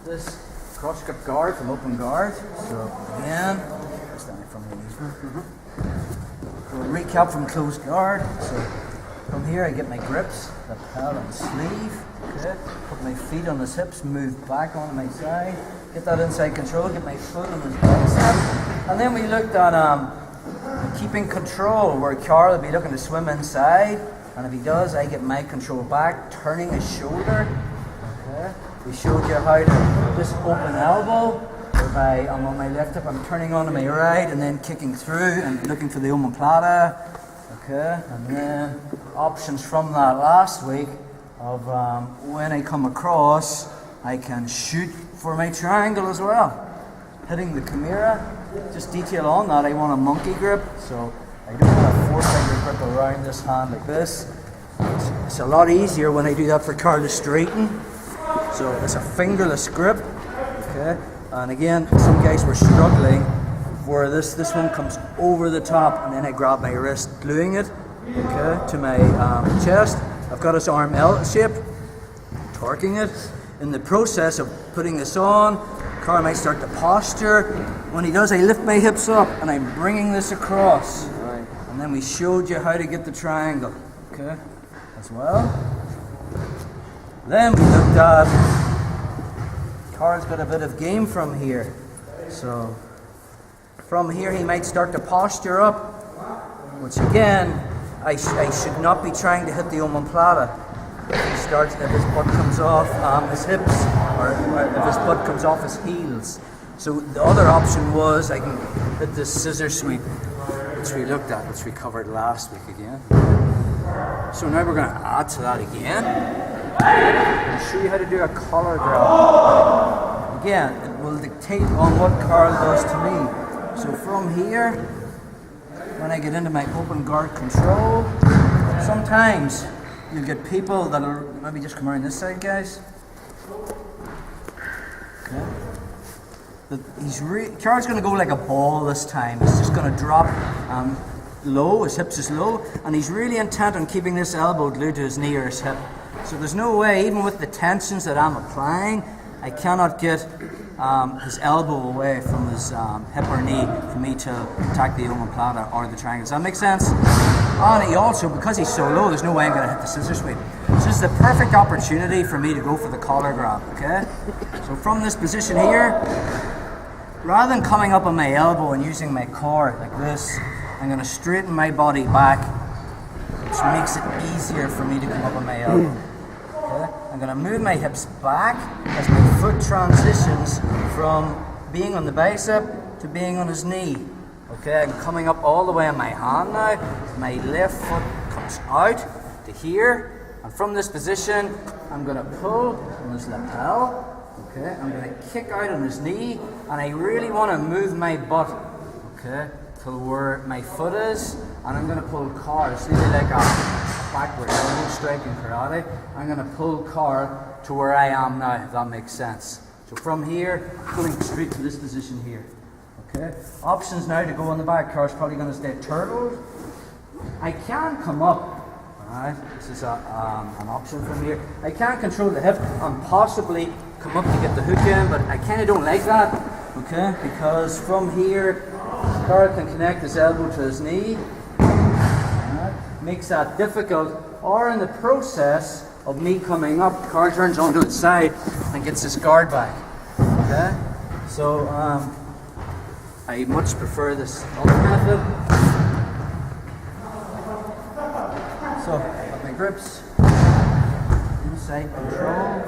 this cross grip guard from open guard. So again, stand from the knees. We'll recap from closed guard. So from here I get my grips, lapel and sleeve. Okay. Put my feet on his hips, move back onto my side. Get that inside control, get my foot on his bicep. And then we looked at keeping control, where Carl will be looking to swim inside. And if he does, I get my control back, turning his shoulder. Okay. We showed you how to just open elbow, whereby I'm on my left hip, I'm turning onto my right, and then kicking through and looking for the omoplata. Okay, and then options from that last week of when I come across, I can shoot for my triangle as well. Hitting the chimera, just detail on that, I want a monkey grip, so I don't want a four-finger grip around this hand like this. It's a lot easier when I do that for Carl to straighten. So it's a fingerless grip, okay? And again, some guys were struggling where this one comes over the top, and then I grab my wrist, gluing it, okay, to my chest. I've got his arm L shape, torquing it. In the process of putting this on, Carl might start to posture. When he does, I lift my hips up and I'm bringing this across. Right. And then we showed you how to get the triangle, okay, as well. Then we looked at, Carl's got a bit of game from here. So from here he might start to posture up, which again, I should not be trying to hit the omoplata. If his butt comes off his hips, or if his butt comes off his heels. So the other option was I can hit this scissor sweep, which we looked at, which we covered last week again. So now we're going to add to that again. I'll show you how to do a collar grab. Again, it will dictate on what Carl does to me. So from here, when I get into my open guard control, sometimes you'll get people that'll maybe just come around this side, guys. Okay. Carl's going to go like a ball this time. He's just going to drop low, his hips is low, and he's really intent on keeping this elbow glued to his knee or his hip. So there's no way, even with the tensions that I'm applying, I cannot get his elbow away from his hip or knee for me to attack the omoplata or the triangle. Does that make sense? And he also, because he's so low, there's no way I'm going to hit the scissor sweep. So this is the perfect opportunity for me to go for the collar grab, okay? So from this position here, rather than coming up on my elbow and using my core like this, I'm going to straighten my body back, which makes it easier for me to come up on my elbow. Okay? I'm going to move my hips back as my foot transitions from being on the bicep to being on his knee. Okay, I'm coming up all the way on my hand now. My left foot comes out to here, and from this position, I'm going to pull on his lapel. Okay, I'm going to kick out on his knee, and I really want to move my butt, okay, to where my foot is, and I'm going to pull car. It's really like a backward elbow strike in karate. I'm going to pull car to where I am now, if that makes sense. So from here, pulling straight to this position here. Okay. Options now to go on the back. Car's probably going to stay turtled. I can come up. Alright, this is an option from here. I can control the hip and possibly come up to get the hook in, but I kind of don't like that. Okay, because from here, Car can connect his elbow to his knee. Alright, makes that difficult. Or in the process of me coming up, Car turns onto its side and gets his guard back. Okay, so I much prefer this other method. So, got my grips, inside control,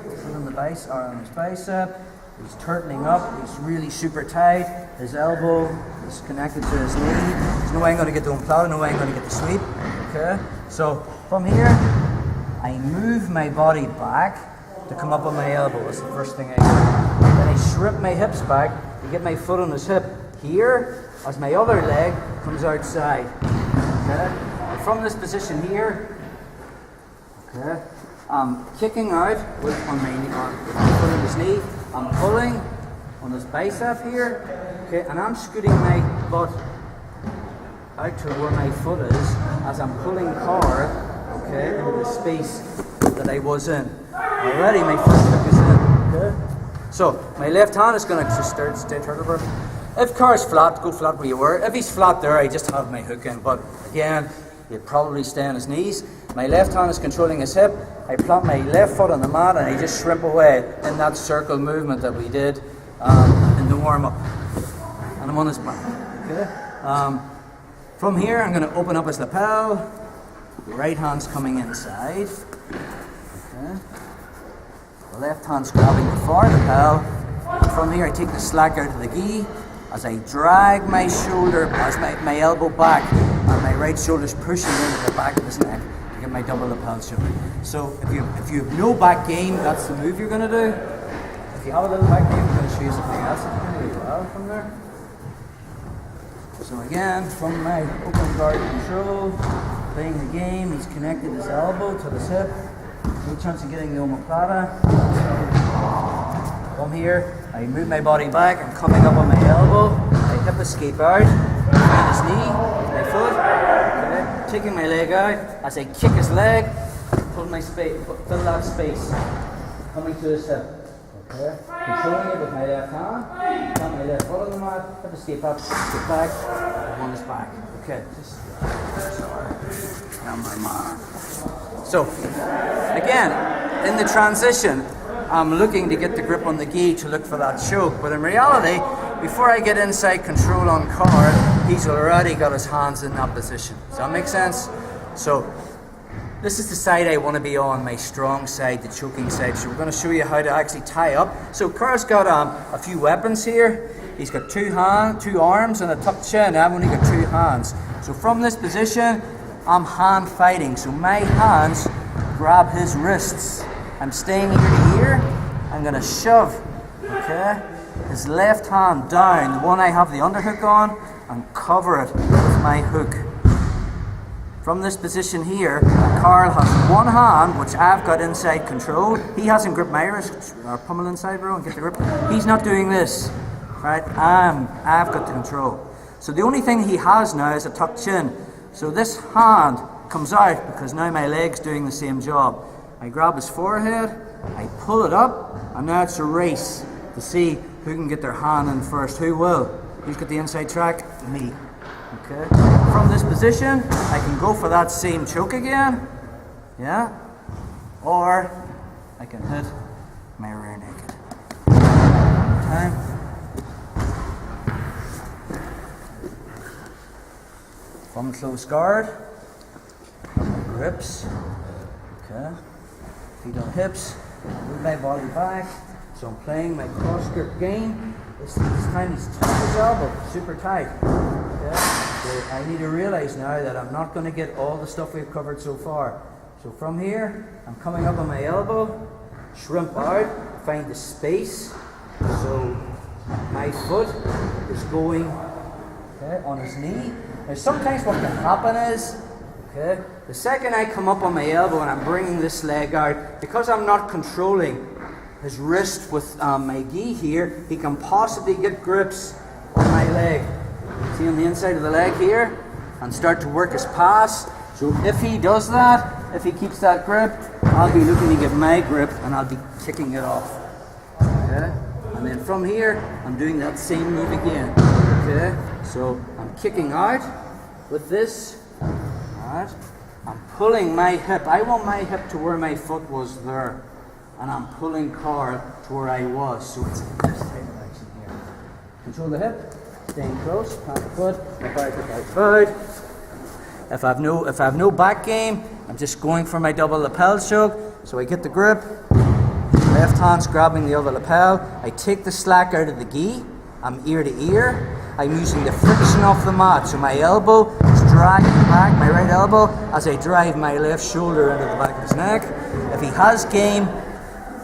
foot on the base, or on his bicep. He's turtling up, he's really super tight. His elbow is connected to his knee. There's no way I'm going to get the omoplata, no way I'm going to get the sweep. Okay, so from here, I move my body back to come up on my elbow. That's the first thing I do. Then I strip my hips back to get my foot on his hip here, as my other leg comes outside. Okay. From this position here, okay, I'm kicking out with my foot on his knee. I'm pulling on his bicep here, okay, and I'm scooting my butt out to where my foot is as I'm pulling hard, okay, into the space that I was in. Already my first hook is in, okay. So my left hand is going to just stay turtle over. If car's flat, go flat where you were. If he's flat there, I just have my hook in. But again, he'll probably stay on his knees. My left hand is controlling his hip. I plant my left foot on the mat and I just shrimp away in that circle movement that we did in the warm-up. And I'm on his back. Okay. From here, I'm going to open up his lapel. The right hand's coming inside. Okay. The left hand's grabbing the far lapel. From here, I take the slack out of the gi as I drag my shoulder, as my elbow back, and my right shoulder's pushing into the back of his neck to get my double lapel shoulder. So if you have no back game, that's the move you're going to do. If you have a little back game, I'm going to show you something else that you can do as well from there. So again, from my open guard control, playing the game, he's connected his elbow to his hip. No chance of getting the omoplata. From here, I move my body back, I'm coming up on my elbow, I hip escape out, behind his knee, my foot, okay, taking my leg out, as I kick his leg, pull my space, fill that space, coming to his hip, okay, controlling it with my left hand, plant my left foot on the mat, hip escape up, get back, I'm on his back, okay, just down my mark. So, again, in the transition, I'm looking to get the grip on the gi to look for that choke, but in reality, before I get inside control on Carl, he's already got his hands in that position. Does that make sense? So, this is the side I want to be on, my strong side, the choking side. So we're going to show you how to actually tie up. So Carl's got a few weapons here. He's got two arms and a tucked chin. I've only got two hands. So from this position, I'm hand fighting. So my hands grab his wrists. I'm staying ear to ear. I'm going to shove, okay, his left hand down, the one I have the underhook on, and cover it with my hook. From this position here, Carl has one hand, which I've got inside control. He hasn't gripped my wrist, or pummel inside, bro, and get the grip. He's not doing this, right? I've got the control. So the only thing he has now is a tucked chin. So this hand comes out because now my leg's doing the same job. I grab his forehead, I pull it up, and now it's a race to see who can get their hand in first. Who will? Who's got the inside track? Me. Okay. From this position, I can go for that same choke again. Yeah. Or I can hit my rear naked. Time. From close guard. Grips. Okay. Feet on hips, move my body back. So I'm playing my cross grip game. This time he's tight his elbow, super tight. Okay? So I need to realize now that I'm not going to get all the stuff we've covered so far. So from here, I'm coming up on my elbow, shrimp out, find the space. So my foot is going, okay, on his knee. Now sometimes what can happen is, okay, the second I come up on my elbow and I'm bringing this leg out, because I'm not controlling his wrist with my gi here, he can possibly get grips on my leg. See on the inside of the leg here? And start to work his pass. So if he does that, if he keeps that grip, I'll be looking to get my grip and I'll be kicking it off. Okay? And then from here, I'm doing that same move again. Okay? So I'm kicking out with this. Alright? I'm pulling my hip. I want my hip to where my foot was there. And I'm pulling Carl to where I was. So it's this type of action here. Control the hip, staying close, plant the foot, out. If I have no back game, I'm just going for my double lapel choke. So I get the grip, left hand's grabbing the other lapel. I take the slack out of the gi. I'm ear to ear. I'm using the friction off the mat. So my elbow is dragging back, my right elbow, as I drive my left shoulder into the back of his neck. If he has game,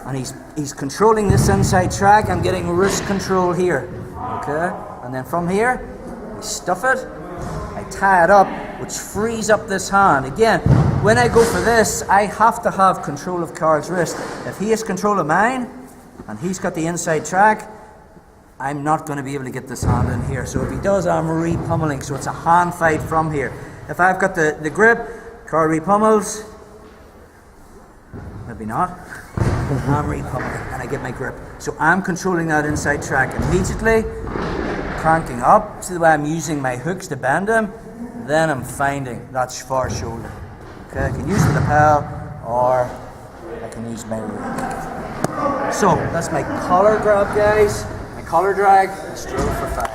and he's controlling this inside track, I'm getting wrist control here. Okay? And then from here, I stuff it, I tie it up, which frees up this hand. Again, when I go for this, I have to have control of Carl's wrist. If he has control of mine, and he's got the inside track, I'm not going to be able to get this hand in here. So if he does, I'm re-pummeling. So it's a hand fight from here. If I've got the grip, Carl re-pummels. Maybe not. I'm re-pummeling. And I get my grip. So I'm controlling that inside track immediately, cranking up. See the way I'm using my hooks to bend them? Then I'm finding that far shoulder. Okay, I can use the lapel or I can use my rake. So that's my collar grab, guys. My collar drag, stroke for 5.